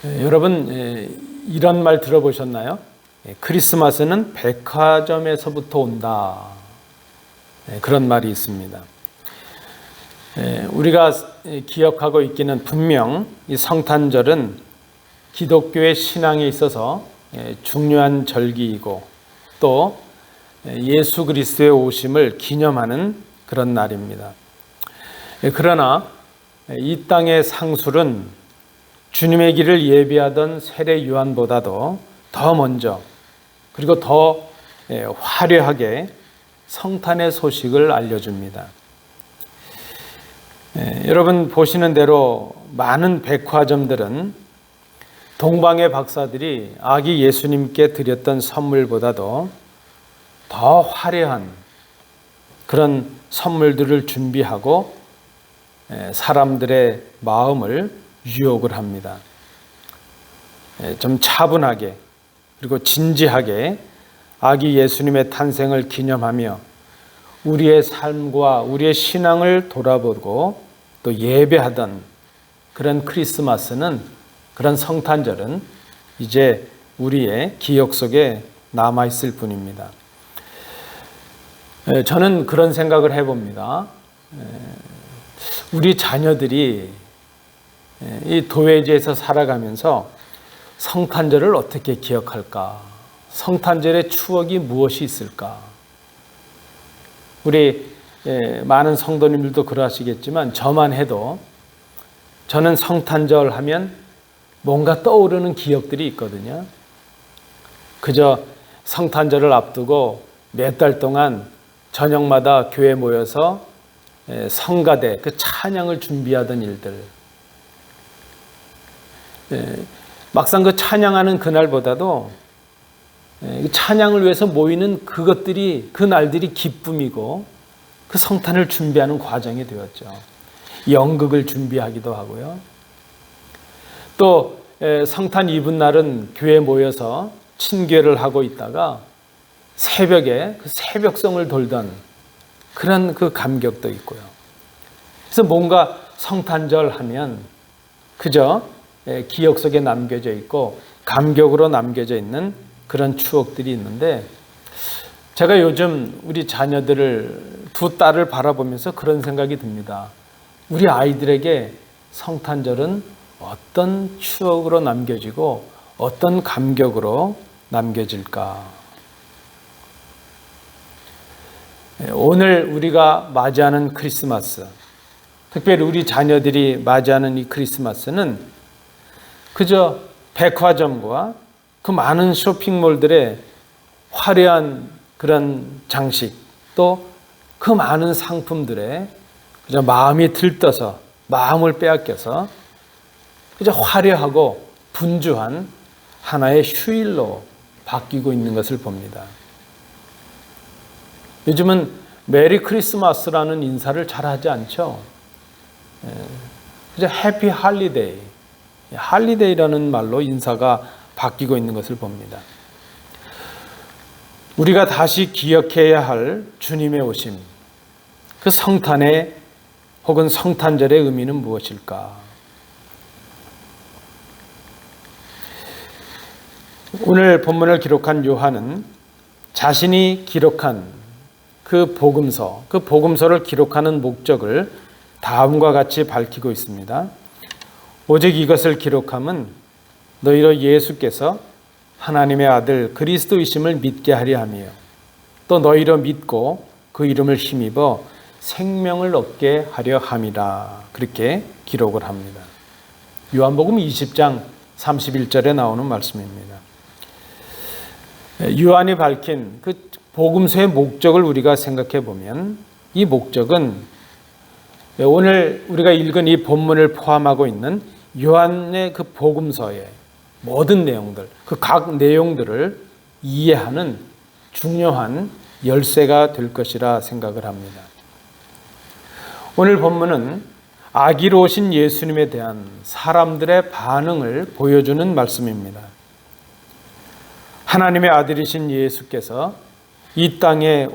여러분 이런 말 들어보셨나요? 크리스마스는 백화점에서부터 온다. 그런 말이 있습니다. 우리가 기억하고 있기는 분명 이 성탄절은 기독교의 신앙에 있어서 중요한 절기이고 또 예수 그리스도의 오심을 기념하는 그런 날입니다. 그러나 이 땅의 상술은 주님의 길을 예비하던 세례 요한보다도 더 먼저 그리고 더 화려하게 성탄의 소식을 알려줍니다. 여러분 보시는 대로 많은 백화점들은 동방의 박사들이 아기 예수님께 드렸던 선물보다도 더 화려한 그런 선물들을 준비하고 사람들의 마음을 유혹을 합니다. 좀 차분하게 그리고 진지하게 아기 예수님의 탄생을 기념하며 우리의 삶과 우리의 신앙을 돌아보고 또 예배하던 그런 크리스마스는, 그런 성탄절은 이제 우리의 기억 속에 남아있을 뿐입니다. 저는 그런 생각을 해봅니다. 우리 자녀들이 이 도회지에서 살아가면서 성탄절을 어떻게 기억할까? 성탄절의 추억이 무엇이 있을까? 우리 많은 성도님들도 그러하시겠지만 저만 해도 저는 성탄절 하면 뭔가 떠오르는 기억들이 있거든요. 그저 성탄절을 앞두고 몇 달 동안 저녁마다 교회에 모여서 성가대, 그 찬양을 준비하던 일들. 막상 그 찬양하는 그날보다도 찬양을 위해서 모이는 그것들이, 그 날들이 기쁨이고 그 성탄을 준비하는 과정이 되었죠. 연극을 준비하기도 하고요. 또 성탄 이브날은 교회에 모여서 친교를 하고 있다가 새벽에 그 새벽성을 돌던 그런 그 감격도 있고요. 그래서 뭔가 성탄절 하면 그저 기억 속에 남겨져 있고 감격으로 남겨져 있는 그런 추억들이 있는데, 제가 요즘 우리 자녀들을, 두 딸을 바라보면서 그런 생각이 듭니다. 우리 아이들에게 성탄절은 어떤 추억으로 남겨지고 어떤 감격으로 남겨질까? 오늘 우리가 맞이하는 크리스마스, 특별히 우리 자녀들이 맞이하는 이 크리스마스는 그저 백화점과 그 많은 쇼핑몰들의 화려한 그런 장식, 또 그 많은 상품들에 그저 마음이 들떠서, 마음을 빼앗겨서 그저 화려하고 분주한 하나의 휴일로 바뀌고 있는 것을 봅니다. 요즘은 메리 크리스마스라는 인사를 잘 하지 않죠. 그저 해피 할리데이, 할리데이라는 말로 인사가 바뀌고 있는 것을 봅니다. 우리가 다시 기억해야 할 주님의 오심, 그 성탄의 혹은 성탄절의 의미는 무엇일까? 오늘 본문을 기록한 요한은 자신이 기록한 그 복음서, 그 복음서를 기록하는 목적을 다음과 같이 밝히고 있습니다. 오직 이것을 기록함은 너희로 예수께서 하나님의 아들 그리스도이심을 믿게 하려 함이요 또 너희로 믿고 그 이름을 힘입어 생명을 얻게 하려 함이라. 그렇게 기록을 합니다. 요한복음 20장 31절에 나오는 말씀입니다. 요한이 밝힌 그 복음서의 목적을 우리가 생각해 보면, 이 목적은 오늘 우리가 읽은 이 본문을 포함하고 있는 요한의 그 복음서의 모든 내용들, 그 각 내용들을 이해하는 중요한 열쇠가 될 것이라 생각을 합니다. 오늘 본문은 아기로 오신 예수님에 대한 사람들의 반응을 보여주는 말씀입니다. 하나님의 아들이신 예수께서 이 땅에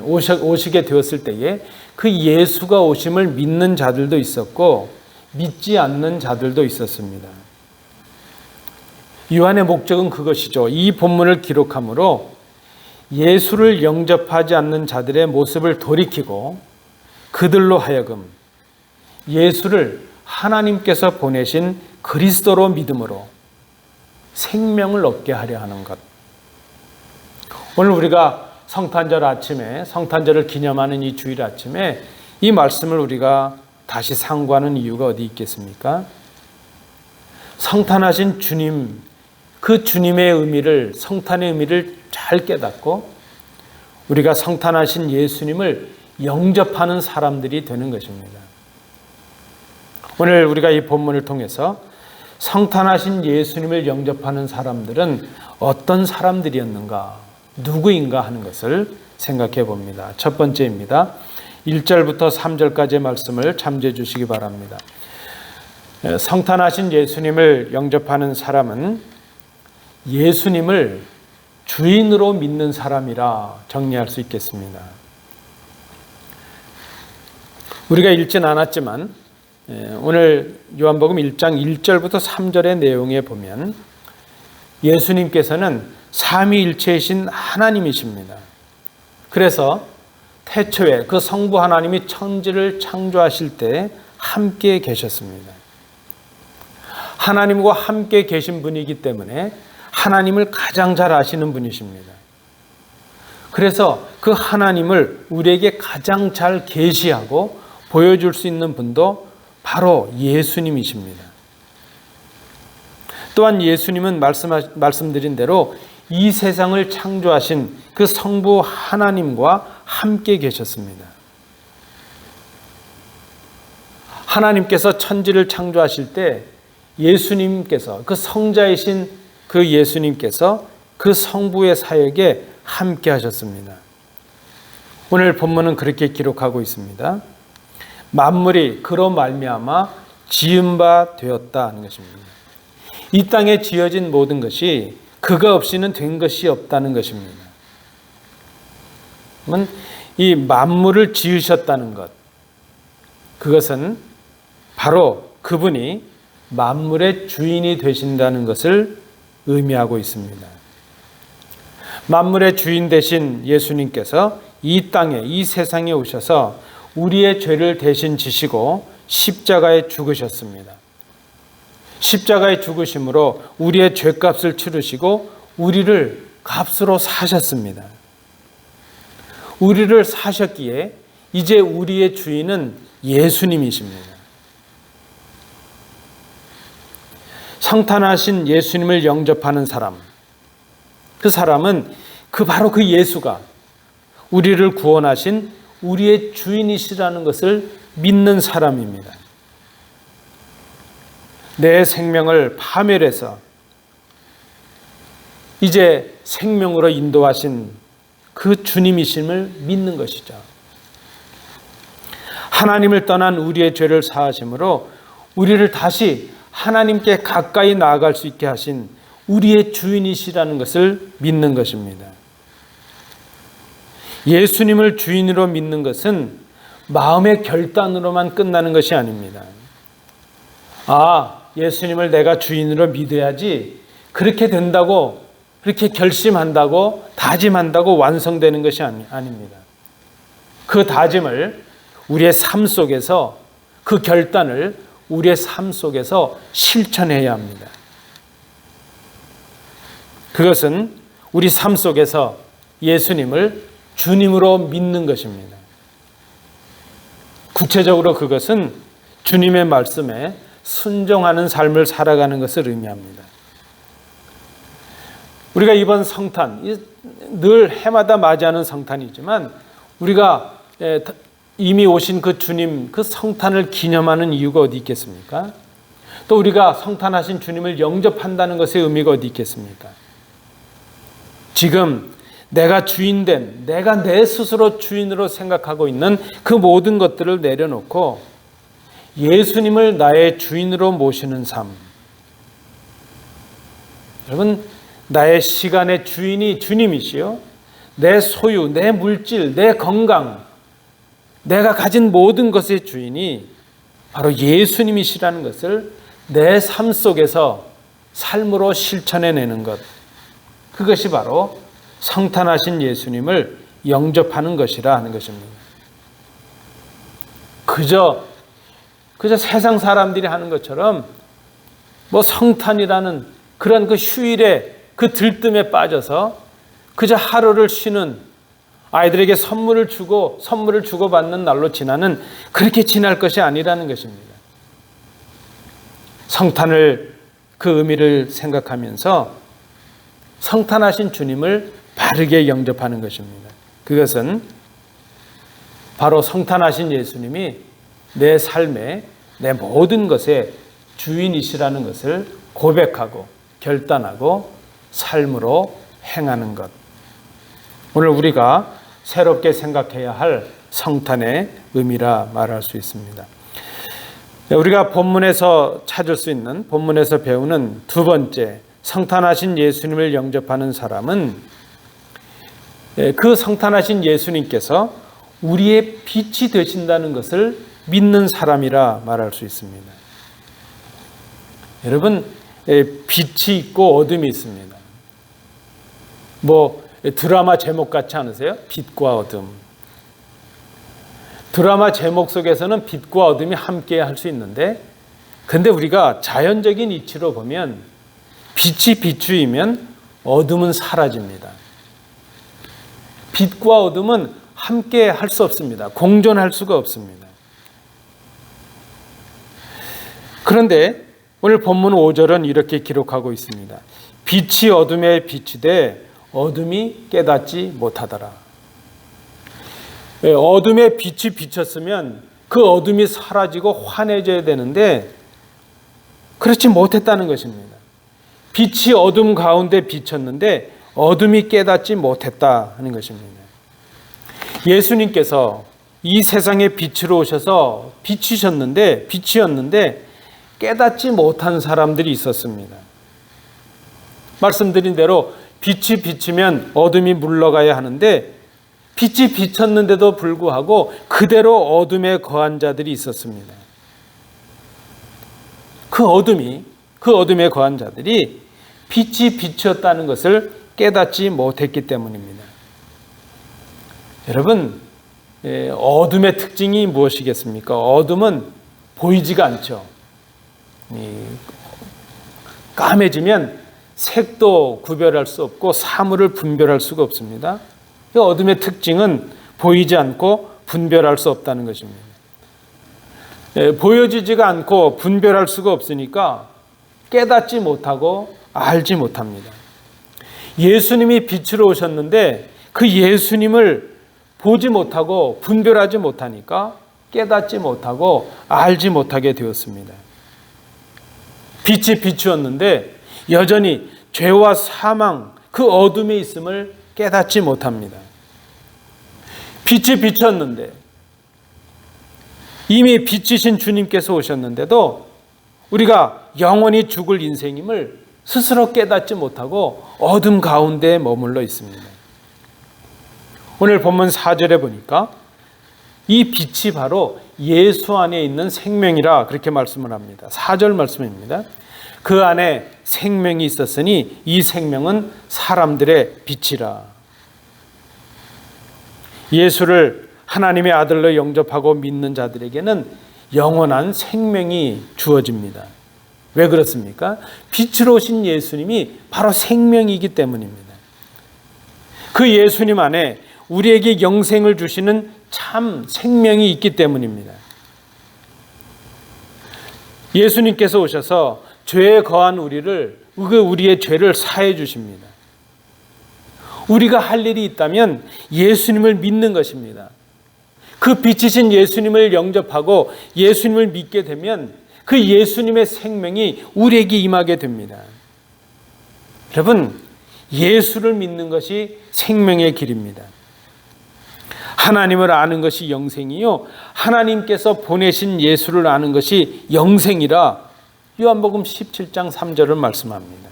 오시게 되었을 때에 그 예수가 오심을 믿는 자들도 있었고 믿지 않는 자들도 있었습니다. 요한의 목적은 그것이죠. 이 본문을 기록함으로 예수를 영접하지 않는 자들의 모습을 돌이키고 그들로 하여금 예수를 하나님께서 보내신 그리스도로 믿음으로 생명을 얻게 하려 하는 것. 오늘 우리가 성탄절 아침에, 성탄절을 기념하는 이 주일 아침에 이 말씀을 우리가 다시 상고하는 이유가 어디 있겠습니까? 성탄하신 주님, 그 주님의 의미를, 성탄의 의미를 잘 깨닫고 우리가 성탄하신 예수님을 영접하는 사람들이 되는 것입니다. 오늘 우리가 이 본문을 통해서 성탄하신 예수님을 영접하는 사람들은 어떤 사람들이었는가, 누구인가 하는 것을 생각해 봅니다. 첫 번째입니다. 1절부터 3절까지의 말씀을 참조해 주시기 바랍니다. 성탄하신 예수님을 영접하는 사람은 예수님을 주인으로 믿는 사람이라 정리할 수 있겠습니다. 우리가 읽진 않았지만 오늘 요한복음 1장 1절부터 3절의 내용에 보면 예수님께서는 삼위일체이신 하나님이십니다. 그래서 태초에 그 성부 하나님이 천지를 창조하실 때 함께 계셨습니다. 하나님과 함께 계신 분이기 때문에 하나님을 가장 잘 아시는 분이십니다. 그래서 그 하나님을 우리에게 가장 잘 계시하고 보여줄 수 있는 분도 바로 예수님이십니다. 또한 예수님은 말씀드린 대로 이 세상을 창조하신 그 성부 하나님과 함께 계셨습니다. 하나님께서 천지를 창조하실 때 예수님께서, 그 성자이신 그 예수님께서 그 성부의 사역에 함께 하셨습니다. 오늘 본문은 그렇게 기록하고 있습니다. 만물이 그로 말미암아 지은 바 되었다 하는 것입니다. 이 땅에 지어진 모든 것이 그가 없이는 된 것이 없다는 것입니다. 이 만물을 지으셨다는 것, 그것은 바로 그분이 만물의 주인이 되신다는 것을 의미하고 있습니다. 만물의 주인 되신 예수님께서 이 땅에, 이 세상에 오셔서 우리의 죄를 대신 지시고 십자가에 죽으셨습니다. 십자가에 죽으심으로 우리의 죄값을 치르시고 우리를 값으로 사셨습니다. 우리를 사셨기에 이제 우리의 주인은 예수님이십니다. 성탄하신 예수님을 영접하는 사람, 그 사람은 바로 그 예수가 우리를 구원하신 우리의 주인이시라는 것을 믿는 사람입니다. 내 생명을 파멸해서 이제 생명으로 인도하신 그 주님이심을 믿는 것이죠. 하나님을 떠난 우리의 죄를 사하심으로 우리를 다시 하나님께 가까이 나아갈 수 있게 하신 우리의 주인이시라는 것을 믿는 것입니다. 예수님을 주인으로 믿는 것은 마음의 결단으로만 끝나는 것이 아닙니다. 예수님을 내가 주인으로 믿어야지, 그렇게 된다고, 그렇게 결심한다고, 다짐한다고 완성되는 것이 아닙니다. 그 다짐을 우리의 삶 속에서, 그 결단을 우리의 삶 속에서 실천해야 합니다. 그것은 우리 삶 속에서 예수님을 주님으로 믿는 것입니다. 구체적으로 그것은 주님의 말씀에 순종하는 삶을 살아가는 것을 의미합니다. 우리가 이번 성탄, 늘 해마다 맞이하는 성탄이지만 우리가 이미 오신 그 주님, 그 성탄을 기념하는 이유가 어디 있겠습니까? 또 우리가 성탄하신 주님을 영접한다는 것의 의미가 어디 있겠습니까? 지금 내가 주인된, 내가 내 스스로 주인으로 생각하고 있는 그 모든 것들을 내려놓고 예수님을 나의 주인으로 모시는 삶. 여러분, 나의 시간의 주인이 주님이시요, 내 소유, 내 물질, 내 건강, 내가 가진 모든 것의 주인이 바로 예수님이시라는 것을 내 삶 속에서 삶으로 실천해내는 것, 그것이 바로 성탄하신 예수님을 영접하는 것이라 하는 것입니다. 그저 세상 사람들이 하는 것처럼 성탄이라는 그런 그 휴일에 그 들뜸에 빠져서 그저 하루를 쉬는, 아이들에게 선물을 주고받는 날로 지나는, 그렇게 지날 것이 아니라는 것입니다. 성탄을, 그 의미를 생각하면서 성탄하신 주님을 바르게 영접하는 것입니다. 그것은 바로 성탄하신 예수님이 내 삶의, 내 모든 것의 주인이시라는 것을 고백하고 결단하고 삶으로 행하는 것. 오늘 우리가 새롭게 생각해야 할 성탄의 의미라 말할 수 있습니다. 우리가 본문에서 찾을 수 있는, 본문에서 배우는 두 번째 성탄하신 예수님을 영접하는 사람은 그 성탄하신 예수님께서 우리의 빛이 되신다는 것을 믿는 사람이라 말할 수 있습니다. 여러분, 빛이 있고 어둠이 있습니다. 드라마 제목 같지 않으세요? 빛과 어둠. 드라마 제목 속에서는 빛과 어둠이 함께 할 수 있는데, 근데 우리가 자연적인 이치로 보면 빛이 비추이면 어둠은 사라집니다. 빛과 어둠은 함께 할 수 없습니다. 공존할 수가 없습니다. 그런데 오늘 본문 5절은 이렇게 기록하고 있습니다. 빛이 어둠에 비치되 어둠이 깨닫지 못하더라. 어둠에 빛이 비쳤으면 그 어둠이 사라지고 환해져야 되는데 그렇지 못했다는 것입니다. 빛이 어둠 가운데 비쳤는데 어둠이 깨닫지 못했다 하는 것입니다. 예수님께서 이 세상에 빛으로 오셔서 빛이었는데 깨닫지 못한 사람들이 있었습니다. 말씀드린 대로 빛이 비치면 어둠이 물러가야 하는데 빛이 비쳤는데도 불구하고 그대로 어둠에 거한 자들이 있었습니다. 그 어둠에 거한 자들이 빛이 비쳤다는 것을 깨닫지 못했기 때문입니다. 여러분, 어둠의 특징이 무엇이겠습니까? 어둠은 보이지가 않죠. 까매지면 색도 구별할 수 없고 사물을 분별할 수가 없습니다. 어둠의 특징은 보이지 않고 분별할 수 없다는 것입니다. 보여지지가 않고 분별할 수가 없으니까 깨닫지 못하고 알지 못합니다. 예수님이 빛으로 오셨는데 그 예수님을 보지 못하고 분별하지 못하니까 깨닫지 못하고 알지 못하게 되었습니다. 빛이 비추었는데 여전히 죄와 사망, 그 어둠에 있음을 깨닫지 못합니다. 빛이 비쳤는데 이미 빛이신 주님께서 오셨는데도 우리가 영원히 죽을 인생임을 스스로 깨닫지 못하고 어둠 가운데 머물러 있습니다. 오늘 본문 4절에 보니까 이 빛이 바로 예수 안에 있는 생명이라 그렇게 말씀을 합니다. 4절 말씀입니다. 그 안에 생명이 있었으니 이 생명은 사람들의 빛이라. 예수를 하나님의 아들로 영접하고 믿는 자들에게는 영원한 생명이 주어집니다. 왜 그렇습니까? 빛으로 오신 예수님이 바로 생명이기 때문입니다. 그 예수님 안에 우리에게 영생을 주시는 참 생명이 있기 때문입니다. 예수님께서 오셔서 죄에 거한 우리의 죄를 사해 주십니다. 우리가 할 일이 있다면 예수님을 믿는 것입니다. 그 빛이신 예수님을 영접하고 예수님을 믿게 되면 그 예수님의 생명이 우리에게 임하게 됩니다. 여러분, 예수를 믿는 것이 생명의 길입니다. 하나님을 아는 것이 영생이요 하나님께서 보내신 예수를 아는 것이 영생이라 요한복음 17장 3절을 말씀합니다.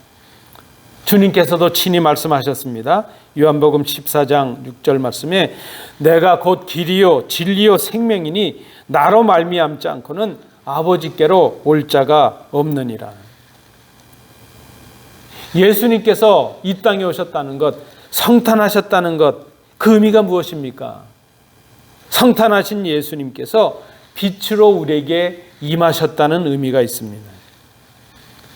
주님께서도 친히 말씀하셨습니다. 요한복음 14장 6절 말씀에 내가 곧 길이요 진리요 생명이니 나로 말미암지 않고는 아버지께로 올 자가 없느니라. 예수님께서 이 땅에 오셨다는 것, 성탄하셨다는 것, 그 의미가 무엇입니까? 성탄하신 예수님께서 빛으로 우리에게 임하셨다는 의미가 있습니다.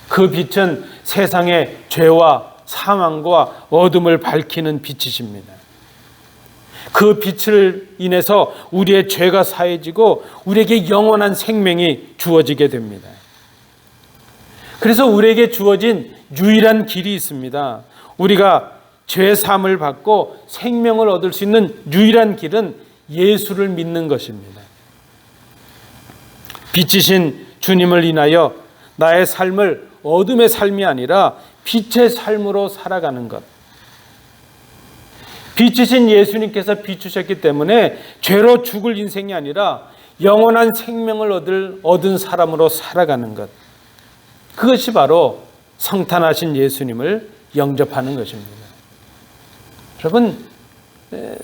그 빛은 세상의 죄와 사망과 어둠을 밝히는 빛이십니다. 그 빛을 인해서 우리의 죄가 사해지고 우리에게 영원한 생명이 주어지게 됩니다. 그래서 우리에게 주어진 유일한 길이 있습니다. 우리가 죄 사함을 받고 생명을 얻을 수 있는 유일한 길은 예수를 믿는 것입니다. 빛이신 주님을 인하여 나의 삶을 어둠의 삶이 아니라 빛의 삶으로 살아가는 것. 빛이신 예수님께서 비추셨기 때문에 죄로 죽을 인생이 아니라 영원한 생명을 얻은 사람으로 살아가는 것. 그것이 바로 성탄하신 예수님을 영접하는 것입니다. 여러분,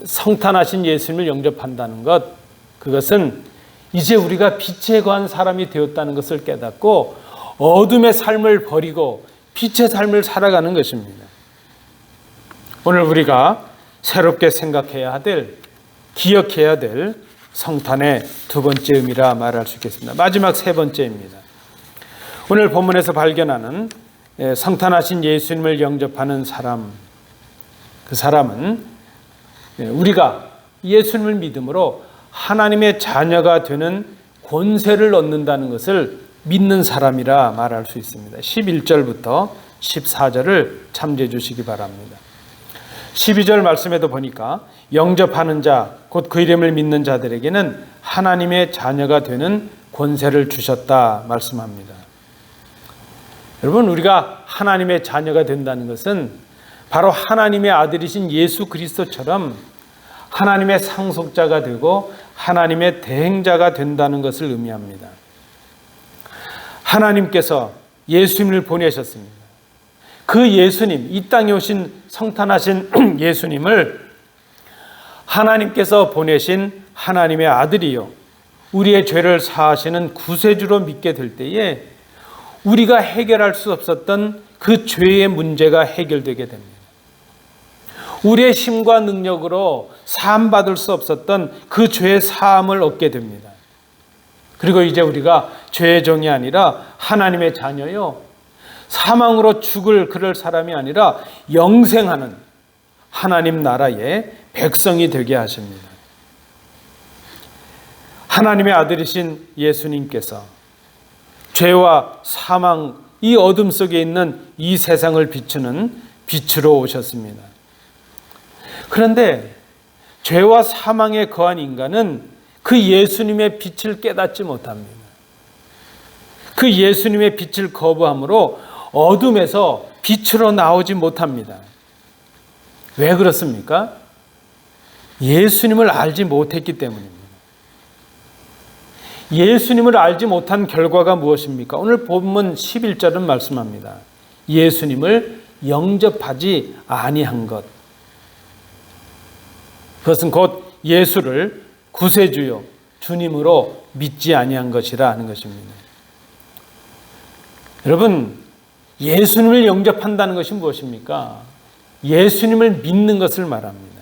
성탄하신 예수님을 영접한다는 것, 그것은 이제 우리가 빛에 거한 사람이 되었다는 것을 깨닫고 어둠의 삶을 버리고 빛의 삶을 살아가는 것입니다. 오늘 우리가 새롭게 생각해야 될, 기억해야 될 성탄의 두 번째 의미라 말할 수 있겠습니다. 마지막 세 번째입니다. 오늘 본문에서 발견하는 성탄하신 예수님을 영접하는 사람, 그 사람은 우리가 예수님을 믿음으로 하나님의 자녀가 되는 권세를 얻는다는 것을 믿는 사람이라 말할 수 있습니다. 11절부터 14절을 참조해 주시기 바랍니다. 12절 말씀에도 보니까 영접하는 자, 곧 그 이름을 믿는 자들에게는 하나님의 자녀가 되는 권세를 주셨다 말씀합니다. 여러분, 우리가 하나님의 자녀가 된다는 것은 바로 하나님의 아들이신 예수 그리스도처럼 하나님의 상속자가 되고 하나님의 대행자가 된다는 것을 의미합니다. 하나님께서 예수님을 보내셨습니다. 그 예수님, 이 땅에 오신 성탄하신 예수님을 하나님께서 보내신 하나님의 아들이요, 우리의 죄를 사하시는 구세주로 믿게 될 때에 우리가 해결할 수 없었던 그 죄의 문제가 해결되게 됩니다. 우리의 힘과 능력으로 사함받을 수 없었던 그 죄의 사함을 얻게 됩니다. 그리고 이제 우리가 죄의 종이 아니라 하나님의 자녀요, 사망으로 죽을 그럴 사람이 아니라 영생하는 하나님 나라의 백성이 되게 하십니다. 하나님의 아들이신 예수님께서 죄와 사망, 이 어둠 속에 있는 이 세상을 비추는 빛으로 오셨습니다. 그런데 죄와 사망에 거한 인간은 그 예수님의 빛을 깨닫지 못합니다. 그 예수님의 빛을 거부함으로 어둠에서 빛으로 나오지 못합니다. 왜 그렇습니까? 예수님을 알지 못했기 때문입니다. 예수님을 알지 못한 결과가 무엇입니까? 오늘 본문 11절은 말씀합니다. 예수님을 영접하지 아니한 것. 그것은 곧 예수를 구세주요, 주님으로 믿지 아니한 것이라 하는 것입니다. 여러분, 예수님을 영접한다는 것이 무엇입니까? 예수님을 믿는 것을 말합니다.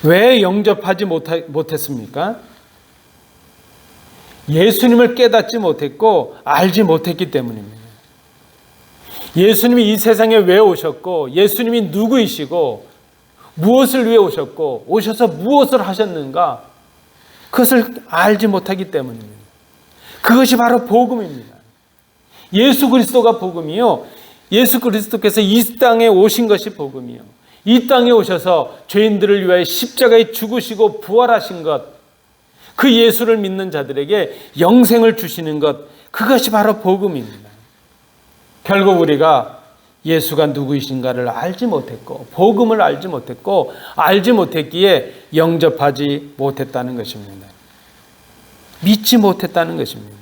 왜 영접하지 못했습니까? 예수님을 깨닫지 못했고 알지 못했기 때문입니다. 예수님이 이 세상에 왜 오셨고, 예수님이 누구이시고, 무엇을 위해 오셨고, 오셔서 무엇을 하셨는가, 그것을 알지 못하기 때문입니다. 그것이 바로 복음입니다. 예수 그리스도가 복음이요, 예수 그리스도께서 이 땅에 오신 것이 복음이요, 이 땅에 오셔서 죄인들을 위하여 십자가에 죽으시고 부활하신 것, 그 예수를 믿는 자들에게 영생을 주시는 것, 그것이 바로 복음입니다. 결국 우리가 예수가 누구이신가를 알지 못했고, 복음을 알지 못했고, 알지 못했기에 영접하지 못했다는 것입니다. 믿지 못했다는 것입니다.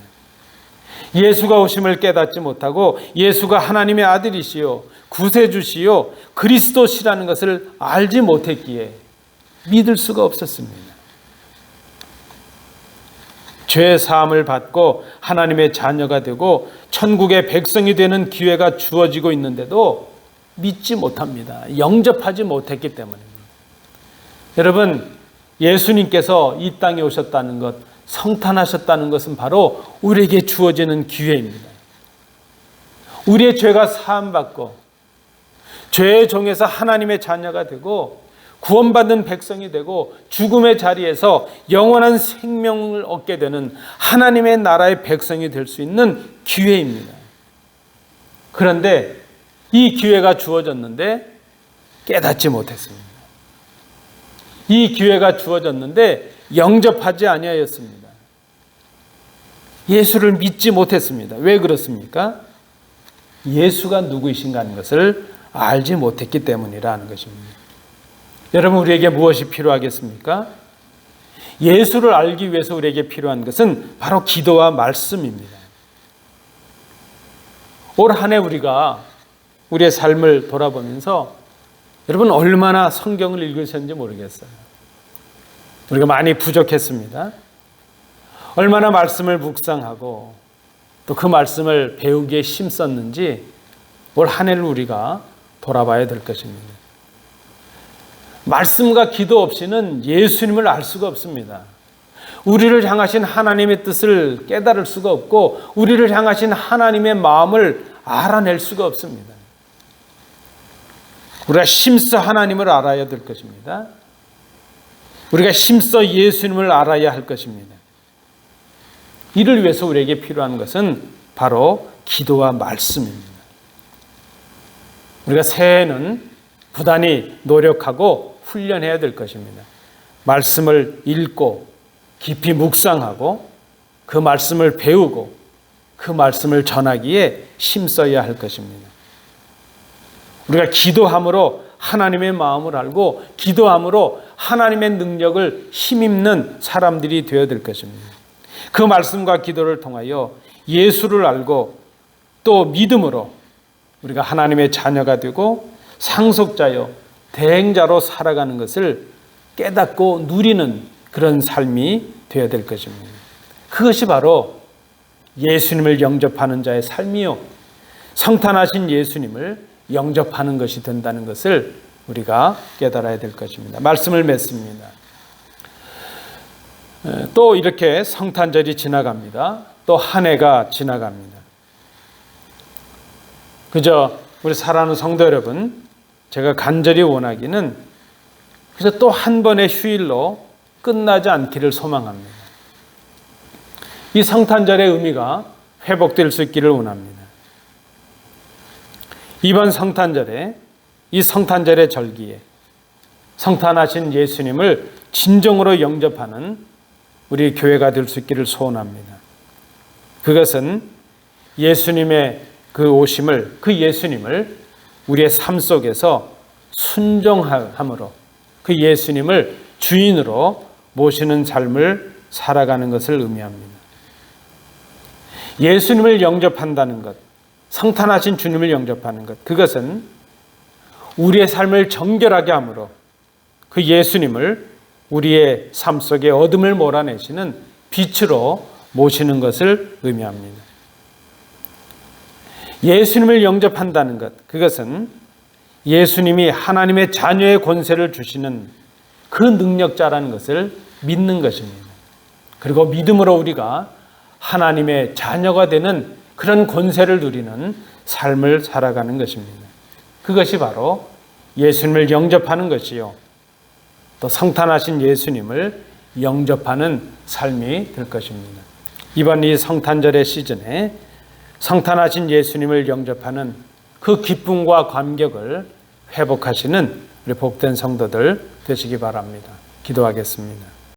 예수가 오심을 깨닫지 못하고 예수가 하나님의 아들이시요, 구세주시요, 그리스도시라는 것을 알지 못했기에 믿을 수가 없었습니다. 죄 사함을 받고 하나님의 자녀가 되고 천국의 백성이 되는 기회가 주어지고 있는데도 믿지 못합니다. 영접하지 못했기 때문입니다. 여러분, 예수님께서 이 땅에 오셨다는 것, 성탄하셨다는 것은 바로 우리에게 주어지는 기회입니다. 우리의 죄가 사함받고 죄의 종에서 하나님의 자녀가 되고 구원받는 백성이 되고 죽음의 자리에서 영원한 생명을 얻게 되는 하나님의 나라의 백성이 될 수 있는 기회입니다. 그런데 이 기회가 주어졌는데 깨닫지 못했습니다. 이 기회가 주어졌는데 영접하지 아니하였습니다. 예수를 믿지 못했습니다. 왜 그렇습니까? 예수가 누구이신가 하는 것을 알지 못했기 때문이라는 것입니다. 여러분, 우리에게 무엇이 필요하겠습니까? 예수를 알기 위해서 우리에게 필요한 것은 바로 기도와 말씀입니다. 올 한 해 우리가 우리의 삶을 돌아보면서 여러분 얼마나 성경을 읽으셨는지 모르겠어요. 우리가 많이 부족했습니다. 얼마나 말씀을 묵상하고 또 그 말씀을 배우기에 힘썼는지 올 한 해를 우리가 돌아봐야 될 것입니다. 말씀과 기도 없이는 예수님을 알 수가 없습니다. 우리를 향하신 하나님의 뜻을 깨달을 수가 없고 우리를 향하신 하나님의 마음을 알아낼 수가 없습니다. 우리가 힘써 하나님을 알아야 될 것입니다. 우리가 힘써 예수님을 알아야 할 것입니다. 이를 위해서 우리에게 필요한 것은 바로 기도와 말씀입니다. 우리가 새해에는 부단히 노력하고 훈련해야 될 것입니다. 말씀을 읽고 깊이 묵상하고 그 말씀을 배우고 그 말씀을 전하기에 힘써야 할 것입니다. 우리가 기도함으로 하나님의 마음을 알고 기도함으로 하나님의 능력을 힘입는 사람들이 되어야 될 것입니다. 그 말씀과 기도를 통하여 예수를 알고 또 믿음으로 우리가 하나님의 자녀가 되고 상속자요 대행자로 살아가는 것을 깨닫고 누리는 그런 삶이 되어야 될 것입니다. 그것이 바로 예수님을 영접하는 자의 삶이요 성탄하신 예수님을 영접하는 것이 된다는 것을 우리가 깨달아야 될 것입니다. 말씀을 맺습니다. 또 이렇게 성탄절이 지나갑니다. 또 한 해가 지나갑니다. 그저 우리 사랑하는 성도 여러분, 제가 간절히 원하기는 그래서 또 한 번의 휴일로 끝나지 않기를 소망합니다. 이 성탄절의 의미가 회복될 수 있기를 원합니다. 이번 성탄절에 이 성탄절의 절기에 성탄하신 예수님을 진정으로 영접하는 우리 교회가 될 수 있기를 소원합니다. 그것은 예수님의 그 오심을, 그 예수님을 우리의 삶 속에서 순종함으로 그 예수님을 주인으로 모시는 삶을 살아가는 것을 의미합니다. 예수님을 영접한다는 것, 성탄하신 주님을 영접하는 것, 그것은 우리의 삶을 정결하게 함으로 그 예수님을 우리의 삶 속에 어둠을 몰아내시는 빛으로 모시는 것을 의미합니다. 예수님을 영접한다는 것, 그것은 예수님이 하나님의 자녀의 권세를 주시는 그 능력자라는 것을 믿는 것입니다. 그리고 믿음으로 우리가 하나님의 자녀가 되는 그런 권세를 누리는 삶을 살아가는 것입니다. 그것이 바로 예수님을 영접하는 것이요 또 성탄하신 예수님을 영접하는 삶이 될 것입니다. 이번 이 성탄절의 시즌에 성탄하신 예수님을 영접하는 그 기쁨과 감격을 회복하시는 우리 복된 성도들 되시기 바랍니다. 기도하겠습니다.